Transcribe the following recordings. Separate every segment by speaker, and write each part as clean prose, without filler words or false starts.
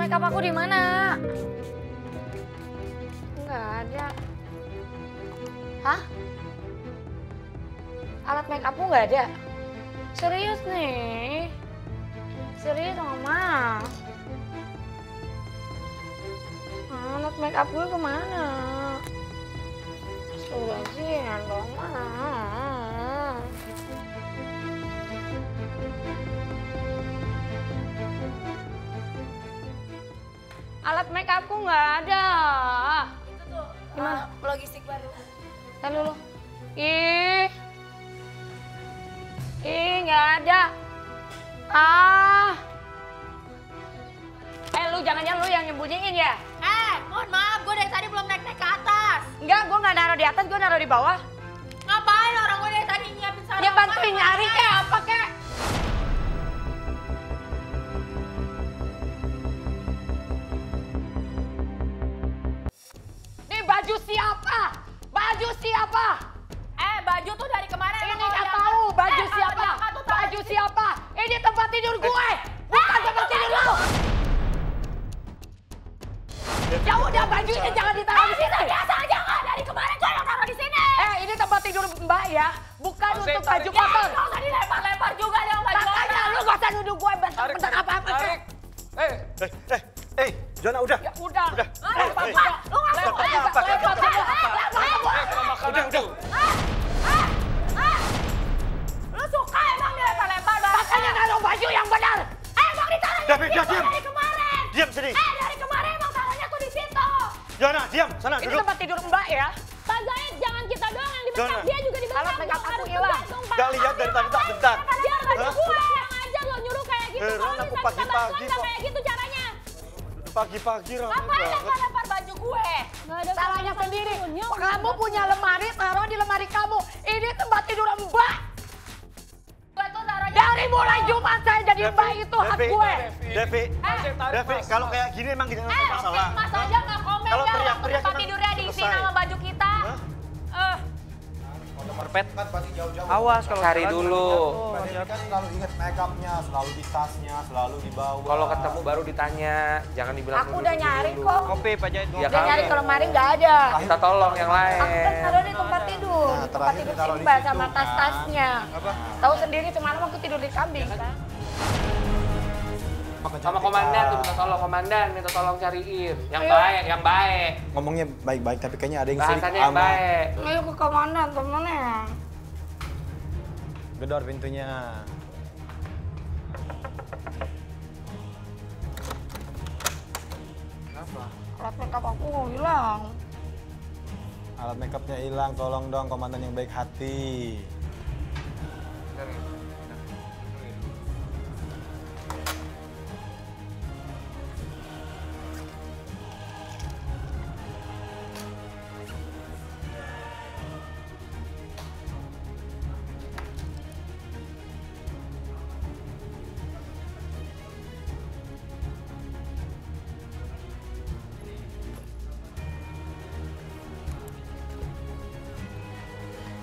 Speaker 1: makeup aku di mana? Nggak ada. Hah? Alat makeupku nggak ada? Serius nih? Serius Mama? Alat makeup gue kemana? Sudah sih, dong mana? Alat makeupku nggak ada.
Speaker 2: Itu tuh
Speaker 1: Gimana?
Speaker 2: logistik baru.
Speaker 1: Ntar dulu. Nggak ada. Lu jangan-jangan lu yang nyembunyiin ya?
Speaker 2: Mohon maaf, gue dari tadi belum naik-naik ke atas.
Speaker 1: Enggak, gue nggak naruh di atas, gue naruh di bawah.
Speaker 2: Ngapain orang gue dari tadi nyiapin sarapan?
Speaker 1: Dia bantuin nyari kayak apa kek? Nih baju siapa? Baju siapa?
Speaker 2: Baju tuh dari kemarin.
Speaker 1: Ini nggak tahu baju siapa? Baju siapa? Ini tempat tidur gue, bukan tempat tidur lo. Ya udah bajunya jangan ditaruh di sini.
Speaker 2: Biasa aja nggak? Dari kemarin gue yang taruh di sini.
Speaker 1: Ini tempat tidur Mbak ya, bukan untuk baju
Speaker 2: Ya,
Speaker 1: kotor.
Speaker 2: nggak usah dilempar-lempar juga dong baju
Speaker 1: Makanya
Speaker 2: orang.
Speaker 1: lu gak usah nuduh gue bentak-bentak apa-apa.
Speaker 3: Jona udah.
Speaker 1: Ya udah.
Speaker 2: Lempar juga. Lu nggak mau
Speaker 1: Lempar
Speaker 3: Udah.
Speaker 2: Lu suka emang dilempar-lempar banget.
Speaker 1: Makanya naruh baju yang benar.
Speaker 2: Emang ditaruh
Speaker 3: David,
Speaker 2: di situ
Speaker 3: diam.
Speaker 2: dari kemarin.
Speaker 3: Diam sini.
Speaker 2: Dari kemarin emang taruhnya tuh di situ.
Speaker 3: Jona, diam. Sana
Speaker 1: Ini
Speaker 3: duduk.
Speaker 1: tempat tidur Mbak ya.
Speaker 2: Pak Zaid, jangan kita doang yang dibentak,
Speaker 3: Jangan.
Speaker 2: dia juga dibentak.
Speaker 1: Alat makeup
Speaker 2: dong,
Speaker 1: aku
Speaker 2: harus
Speaker 1: hilang.
Speaker 2: tegas dong, Pak.
Speaker 3: Gak lihat dari tadi tak bentar.
Speaker 2: Dia baju
Speaker 3: Hah?
Speaker 2: gue yang aja lo nyuruh kayak gitu.
Speaker 3: Heran,
Speaker 2: Kalau
Speaker 3: aku
Speaker 2: bisa
Speaker 3: pagi-pagi
Speaker 2: kita bantuan
Speaker 3: kok.
Speaker 2: kayak gitu caranya.
Speaker 3: Pagi-pagi rame
Speaker 2: Ngapain
Speaker 3: banget.
Speaker 2: lempar-lempar baju gue?
Speaker 1: Salahnya sendiri. Kamu punya lemari, taruh di lemari kamu. Ini tempat tidur Mbak.
Speaker 2: Gue tuh taruhnya.
Speaker 1: Dari mulai Jumat saya jadi Mbak itu hak gue.
Speaker 3: Devi, kalau kayak gini emang kita nggak masalah.
Speaker 2: Mas aja nggak komen
Speaker 3: Kalau
Speaker 2: ya waktu
Speaker 3: teriak-teriak
Speaker 2: tempat
Speaker 3: emang
Speaker 2: tidurnya diisi
Speaker 3: selesai.
Speaker 2: nama baju kita.
Speaker 4: Perpet. Awas kalau
Speaker 5: Cari
Speaker 4: jalan,
Speaker 5: dulu.
Speaker 4: jatuh.
Speaker 6: Kan selalu ingat make upnya, selalu di tasnya, selalu di bawah.
Speaker 5: Kalau ketemu baru ditanya, jangan dibilang
Speaker 1: Aku udah nyari kok.
Speaker 4: Kopi Pak Jahit.
Speaker 5: Ya,
Speaker 1: Udah nyari ke lemari nggak ada.
Speaker 5: Kita tolong yang lain.
Speaker 1: Aku kan taruh di tempat tidur.
Speaker 6: Nah,
Speaker 1: Tempat
Speaker 6: terakhir
Speaker 1: tidur
Speaker 6: ditaruh di
Speaker 1: Simba
Speaker 6: situ.
Speaker 1: sama tas-tasnya. Tahu sendiri semalam aku tidur di kambing kan.
Speaker 5: Sama komandan tuh minta tolong, komandan minta tolong cariin. Yang
Speaker 1: Ayo.
Speaker 5: baik, yang baik.
Speaker 6: Ngomongnya baik-baik, tapi kayaknya ada yang sirik
Speaker 5: Bahasannya yang
Speaker 6: sama.
Speaker 5: baik.
Speaker 1: Ayo ke komandan temennya.
Speaker 6: Gedor pintunya.
Speaker 1: Alat makeup aku hilang.
Speaker 6: Alat make upnya hilang, tolong dong komandan yang baik hati.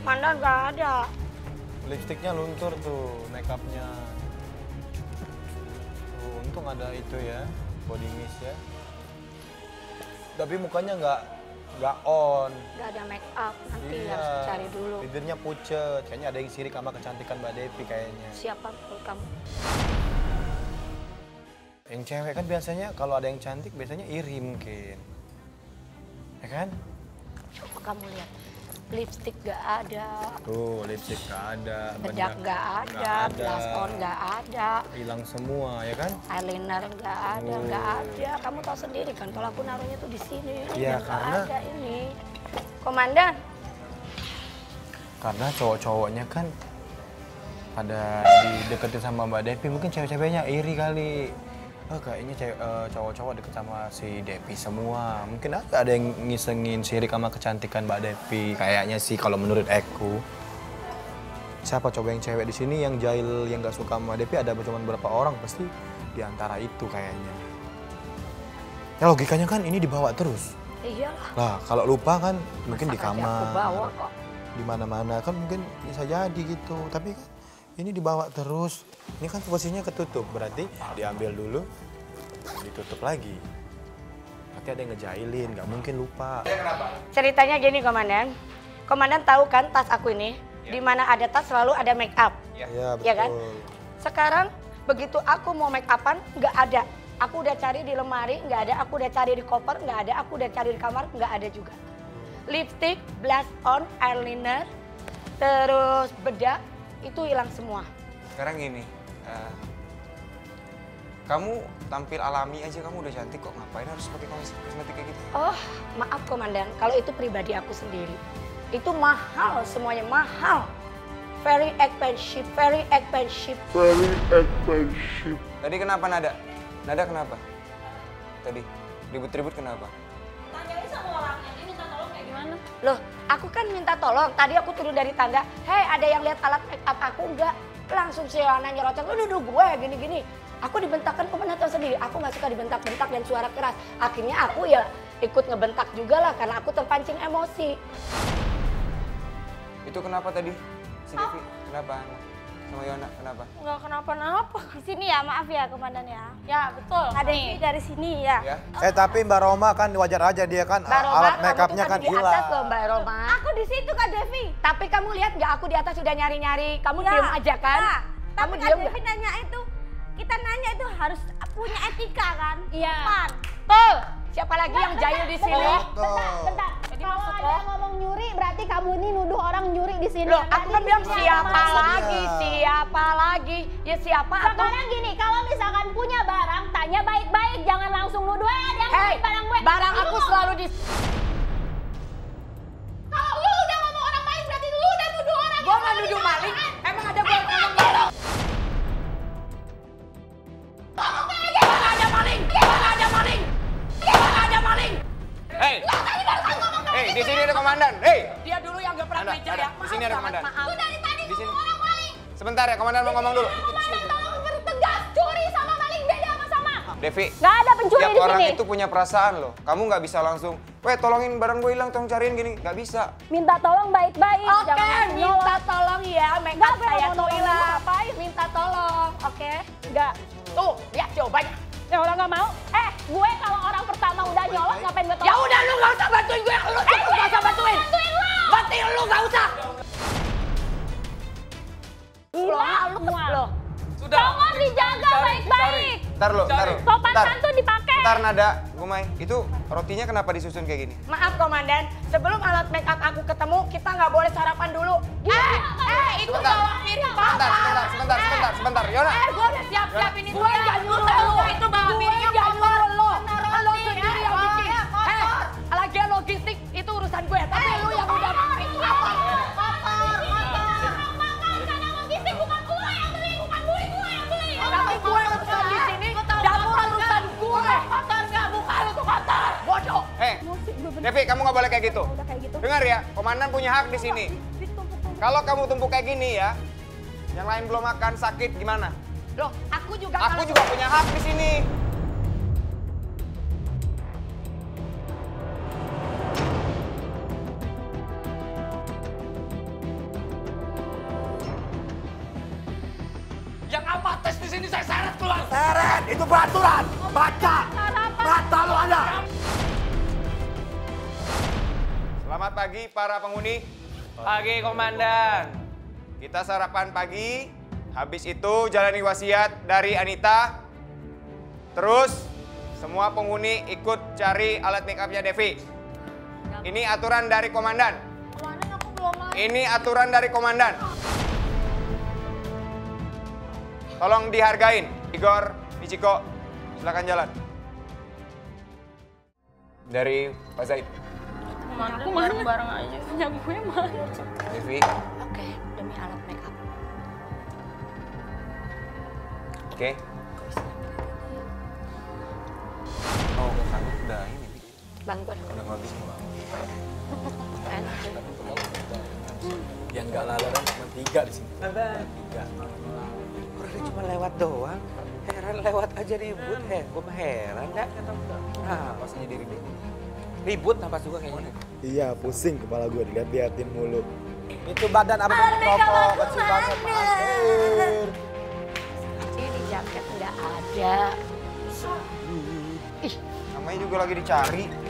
Speaker 1: Komandan nggak ada.
Speaker 6: Lipstiknya luntur tuh, make upnya. Tuh, untung ada itu ya, body mist ya. Tapi mukanya nggak on.
Speaker 1: Nggak ada make up. Nanti
Speaker 6: Iya.
Speaker 1: harus cari dulu.
Speaker 6: Bibirnya pucet, kayaknya ada yang sirik sama kecantikan Mbak Devi kayaknya.
Speaker 1: Siapa menurut kamu?
Speaker 6: Yang cewek kan biasanya kalau ada yang cantik biasanya iri mungkin. Ya kan?
Speaker 1: Coba kamu lihat. Lipstick nggak ada.
Speaker 6: Tuh, lipstick nggak ada.
Speaker 1: Bedak nggak ada. Blush on nggak ada.
Speaker 6: Hilang semua ya kan?
Speaker 1: Eyeliner nggak ada,
Speaker 6: Oh.
Speaker 1: nggak ada. Kamu tahu sendiri kan kalau aku naruhnya tuh di sini.
Speaker 6: Iya,
Speaker 1: Nggak
Speaker 6: karena-
Speaker 1: ada ini. Komandan,
Speaker 6: Karena cowok-cowoknya kan pada dideketin sama Mbak Devi, mungkin cewek-ceweknya iri kali. Kayaknya cowok-cowok deket sama si Devi semua. Mungkin ada yang ngisengin sirik sama kecantikan Mbak Devi. Kayaknya sih kalau menurut aku. Siapa coba yang cewek di sini yang jahil, yang gak suka sama Devi ada cuma berapa orang, pasti di antara itu kayaknya. Ya logikanya kan ini dibawa terus.
Speaker 1: iyalah.
Speaker 6: Lah kalau lupa kan mungkin di
Speaker 1: Masa aja
Speaker 6: kamar.
Speaker 1: Aku bawa kok.
Speaker 6: Di mana-mana kan mungkin bisa jadi gitu, tapi kan ini dibawa terus. Ini kan posisinya ketutup, berarti diambil dulu, ditutup lagi. Berarti ada yang ngejailin, nggak mungkin lupa.
Speaker 1: Ceritanya gini Komandan. Komandan tahu kan tas aku ini? Di mana ada tas selalu ada make up.
Speaker 6: Iya, betul.
Speaker 1: Ya kan? Sekarang begitu aku mau make upan nggak ada. Aku udah cari di lemari nggak ada. Aku udah cari di koper nggak ada. Aku udah cari di kamar nggak ada juga. Lipstick, blush on, eyeliner, terus bedak itu hilang semua.
Speaker 7: Sekarang gini, kamu tampil alami aja, kamu udah cantik kok. Ngapain harus pakai kosmetik kayak gitu?
Speaker 1: Oh, maaf Komandan, kalau itu pribadi aku sendiri. Itu mahal, semuanya mahal. Very expensive, very expensive.
Speaker 7: Tadi kenapa Nada? Nada kenapa? Tadi ribut-ribut kenapa?
Speaker 2: Tanyain sama orangnya, dia minta tolong kayak gimana?
Speaker 1: Loh, aku kan minta tolong. Tadi aku turun dari tangga. Hei, ada yang lihat alat make up aku enggak? Langsung si Ana nyerocok, lu nuduh gue gini-gini. Aku dibentakkan Komandan tahu sendiri. Aku nggak suka dibentak-bentak dan suara keras. Akhirnya aku ya ikut ngebentak juga lah karena aku terpancing emosi.
Speaker 7: Itu kenapa tadi? Si Devi, kenapa? Sama Yona, kenapa?
Speaker 2: Enggak kenapa-napa.
Speaker 8: Di sini ya, maaf ya Komandan ya.
Speaker 2: Ya, betul.
Speaker 8: Ada yang dari sini ya.
Speaker 7: Ya?
Speaker 6: Tapi Mbak Roma kan wajar aja dia kan
Speaker 1: Mbak Roma,
Speaker 6: alat
Speaker 1: kamu
Speaker 6: make upnya
Speaker 1: tuh
Speaker 6: kan
Speaker 1: tadi di atas loh
Speaker 6: hilang.
Speaker 1: Mbak Roma.
Speaker 8: Aku di situ Kak Devi.
Speaker 1: Tapi kamu lihat nggak aku di atas sudah nyari-nyari. Kamu
Speaker 8: Ya,
Speaker 1: diem aja kan?
Speaker 8: ya.
Speaker 1: Kamu
Speaker 8: Tapi Kak
Speaker 1: diem
Speaker 8: Devi nanya itu, kita nanya itu harus punya etika kan?
Speaker 2: Iya.
Speaker 8: Sopan.
Speaker 1: Tuh, siapa lagi yang jahil di sini?
Speaker 8: Bentar.
Speaker 2: Jadi
Speaker 8: Kalau
Speaker 2: maksud
Speaker 8: ada
Speaker 2: lo?
Speaker 8: yang ngomong nyuri, berarti kamu ini nuduh orang nyuri di sini.
Speaker 1: Loh, aku kan bilang siapa
Speaker 6: Maksudnya.
Speaker 1: lagi? Siapa lagi? Ya siapa atau
Speaker 8: Sekarang gini, kalau misalkan punya barang, tanya baik-baik, jangan langsung nuduh ada yang
Speaker 1: Hei,
Speaker 8: nyuri barang gue.
Speaker 1: barang
Speaker 8: Lu
Speaker 1: aku
Speaker 8: ngomong-
Speaker 1: selalu di...
Speaker 8: Kalau lu udah ngomong orang maling, berarti lu udah nuduh orang.
Speaker 1: Gue nggak nuduh maling. Emang ada gue ngomong maling? Gimana ada maling? Gimana ada maling? Gimana ada maling?
Speaker 7: Hei! Hei, di sini ada komandan. Hei!
Speaker 1: Dia dulu yang gak pernah
Speaker 7: Ada,
Speaker 1: belajar
Speaker 7: ada.
Speaker 1: ya.
Speaker 7: Di sini ada
Speaker 1: Maaf banget,
Speaker 7: komandan.
Speaker 1: maaf.
Speaker 8: Dari tadi
Speaker 7: Di sini.
Speaker 8: ngomong orang maling.
Speaker 7: Sebentar ya, komandan mau ngomong dulu.
Speaker 8: Komandan tolong bertegas, curi sama maling beda sama-sama.
Speaker 7: Devi,
Speaker 8: Nggak ada pencuri
Speaker 7: tiap
Speaker 8: di
Speaker 7: orang
Speaker 8: sini.
Speaker 7: itu punya perasaan loh. Kamu nggak bisa langsung, weh tolongin barang gue hilang, tolong cariin gini. Nggak bisa.
Speaker 8: Minta tolong baik-baik.
Speaker 1: Oke,
Speaker 8: jangan
Speaker 1: minta tolong ya. Make
Speaker 8: Nggak,
Speaker 1: up
Speaker 8: gue
Speaker 1: saya
Speaker 8: mau
Speaker 1: tuh
Speaker 8: nolong,
Speaker 1: hilang.
Speaker 8: ngapain?
Speaker 1: Minta tolong, oke?
Speaker 8: Enggak.
Speaker 1: Tuh, lihat jawabannya.
Speaker 8: Ya orang nggak mau. Gue kalau orang pertama udah nyolong, ngapain gue tolong?
Speaker 1: Ya udah lu gak usah bantuin gue, lu gak usah bantuin. Bantuin lu gak usah.
Speaker 8: Hilang semua.
Speaker 1: Loh.
Speaker 5: Sudah.
Speaker 8: Tolong dijaga baik-baik.
Speaker 7: Ntar lo, ntar lo.
Speaker 8: Sopan
Speaker 7: Ntar.
Speaker 8: santun dipakai.
Speaker 7: Ntar Nada, Gumai, itu rotinya kenapa disusun kayak gini?
Speaker 1: Maaf Komandan, sebelum alat make up aku ketemu, kita nggak boleh sarapan dulu. Itu
Speaker 7: Sebentar.
Speaker 1: bawa piring papa.
Speaker 7: Sebentar, Yona.
Speaker 1: Gue udah siap-siap ini. Gue nggak nyuruh lu. Itu bawa piringnya kotor. Lo sendiri yang bikin. Lagian logistik itu urusan gue, tapi lu yang udah bikin. Tapi gue urusan di sini, dapur urusan gue. Kotor nggak muka lu tuh kotor. Bodoh.
Speaker 7: Devi, kamu nggak boleh kayak gitu. Dengar ya, komandan punya hak di sini. Kalau kamu tumpuk kayak gini ya, yang lain belum makan sakit gimana?
Speaker 1: Loh, aku juga
Speaker 7: Aku juga punya hak di sini.
Speaker 5: Yang amatis di sini saya seret keluar.
Speaker 3: Seret, itu peraturan. Baca. Mata lu ada.
Speaker 7: Selamat pagi para penghuni.
Speaker 5: Pagi komandan.
Speaker 7: Kita sarapan pagi, habis itu jalani wasiat dari Anita. Terus semua penghuni ikut cari alat make upnya Devi. Ini aturan dari komandan. Ini aturan dari komandan. Tolong dihargain. Igor, Michiko, silakan jalan. Dari Pak Zaid.
Speaker 2: Aku bareng-bareng aja. Punya gue mana?
Speaker 7: Devi,
Speaker 1: Oke, demi alat make up.
Speaker 7: oke. Oh, kamu udah ini.
Speaker 1: Bantuan.
Speaker 7: Udah nggak bisa.
Speaker 1: Enak.
Speaker 6: Yang nggak lalaran cuma 3 di sini. 3.
Speaker 4: Orangnya cuma lewat doang. Heran lewat aja ribut. Gue mah heran dah. Nah,
Speaker 6: Masanya diri dia.
Speaker 4: ribut napas juga kayaknya.
Speaker 6: Iya, pusing kepala gue dilihat-liatin mulu. Itu badan apa rokok kecil banget, Mas.
Speaker 1: Ini di jaket nggak ada.
Speaker 6: juga lagi dicari.